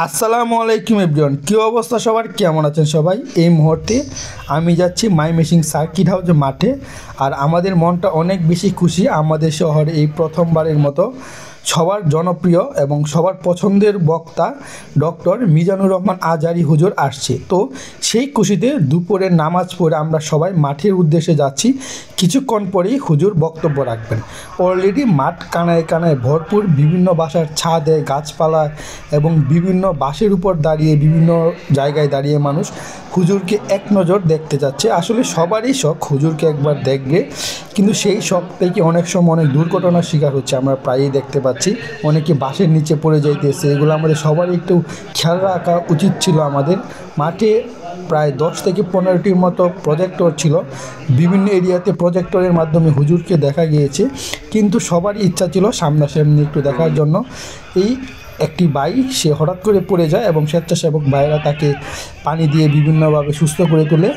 আসসালামু আলাইকুম এভরিওয়ান, কী অবস্থা সবার, কেমন আছেন সবাই? এই মুহূর্তে আমি যাচ্ছি মাইমেসিং সার্কিট হাউসে মাঠে। আর আমাদের মনটা অনেক বেশি খুশি, আমাদের শহরে এই প্রথমবারের মতো সবার জনপ্রিয় এবং সবার পছন্দের বক্তা ডক্টর মিজানুর রহমান আজহারী হুজুর আসছে। তো সেই খুশিতে দুপুরের নামাজ পড়ে আমরা সবাই মাঠের উদ্দেশ্যে যাচ্ছি। কিছুক্ষণ পরেই হুজুর বক্তব্য রাখবেন। অলরেডি মাঠ কানায় কানায় ভরপুর, বিভিন্ন বাসার ছাদে গাছপালা এবং বিভিন্ন বাসের উপর দাঁড়িয়ে বিভিন্ন জায়গায় দাঁড়িয়ে মানুষ হুজুরকে এক নজর দেখতে যাচ্ছে। আসলে সবারই শখ হুজুরকে একবার দেখবে, কিন্তু সেই শখ থেকে অনেক সময় অনেক দুর্ঘটনার শিকার হচ্ছে। আমরা প্রায়ই দেখতে পাচ্ছি অনেকে বাসের নিচে পড়ে যাইতেছে। এগুলো আমাদের সবারই একটু খেয়াল রাখা উচিত ছিল। আমাদের মাঠে প্রায় 10 থেকে 15টির মতো প্রজেক্টর ছিল, বিভিন্ন এরিয়াতে প্রজেক্টরের মাধ্যমে হুজুরকে দেখা গিয়েছে, কিন্তু সবারই ইচ্ছা ছিল সামনাসামনি একটু দেখার জন্য। এই একটি বাইক সে হঠাৎ করে পড়ে যায় এবং স্বেচ্ছাসেবক ভাইয়েরা তাকে পানি দিয়ে বিভিন্নভাবে সুস্থ করে তোলে।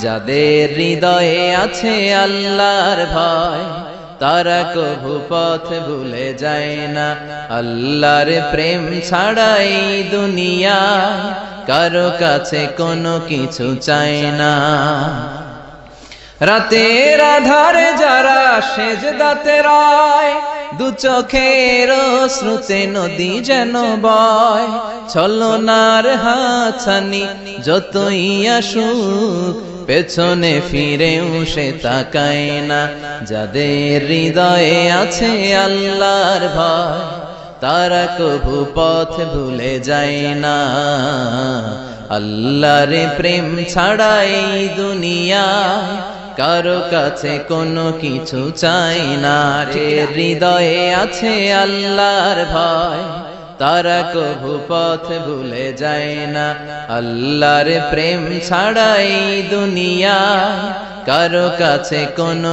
যাদের হৃদয়ে আছে আল্লাহর ভয়, তারা কভু পথ ভুলে যায় না। আল্লাহর প্রেম ছাড়াই দুনিয়ায় কারো কাছে কোনো কিছু চায় না। রাতের আধারে যারা সেজদাতে রয়, দু চোখের শ্রুতে নদী যেন বয়। ছলনার হাতছানি যতই আসুক, পেছনে ফিরেও সে তাকায় না। যাদের হৃদয়ে আছে আল্লাহর ভয়, তারা কভু পথ ভুলে যায় না। আল্লাহর প্রেম ছাড়াই দুনিয়ায় কারো কাছে কোনো কিছু চাই না। হৃদয়ে আছে আল্লাহর ভয়, তারা কভু পথ ভুলে যায় না। আল্লাহর প্রেম ছাড়াই দুনিয়ায় কারো কাছে কোনো।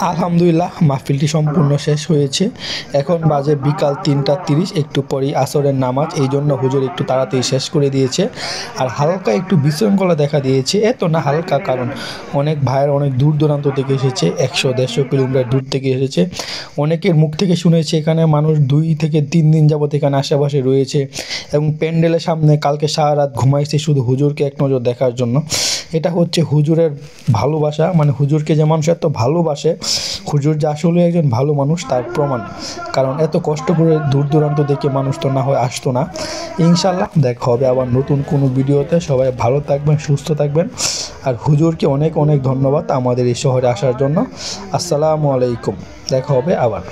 আলহামদুলিল্লাহ, মাহফিলটি সম্পূর্ণ শেষ হয়েছে। এখন বাজে বিকাল 3টা 30, একটু পরেই আসরের নামাজ, এই জন্য হুজুর একটু তাড়াতাড়ি শেষ করে দিয়েছে। আর হালকা একটু বিশৃঙ্খলা দেখা দিয়েছে, এত না হালকা, কারণ অনেক ভাইয়ের অনেক দূর দূরান্ত থেকে এসেছে, 100-150 কিলোমিটার দূর থেকে এসেছে। অনেকের মুখ থেকে শুনেছে এখানে মানুষ 2 থেকে 3 দিন যাবত এখানে আশেপাশে রয়েছে এবং প্যান্ডেলের সামনে কালকে সারা রাত ঘুমাইছে শুধু হুজুরকে এক নজর দেখার জন্য। এটা হচ্ছে হুজুরের ভালোবাসা, মানে হুজুরকে যে মানুষ এত ভালোবাসে, হুজুর যে আসলে একজন ভালো মানুষ তার প্রমাণ। কারণ এত কষ্ট করে দূর দূরান্ত থেকে মানুষ তো না হয় আসতো না। ইনশাল্লাহ দেখা হবে আবার নতুন কোনো ভিডিওতে। সবাই ভালো থাকবেন, সুস্থ থাকবেন। আর হুজুরকে অনেক অনেক ধন্যবাদ আমাদের এই শহরে আসার জন্য। আসসালামু আলাইকুম, দেখা হবে আবার।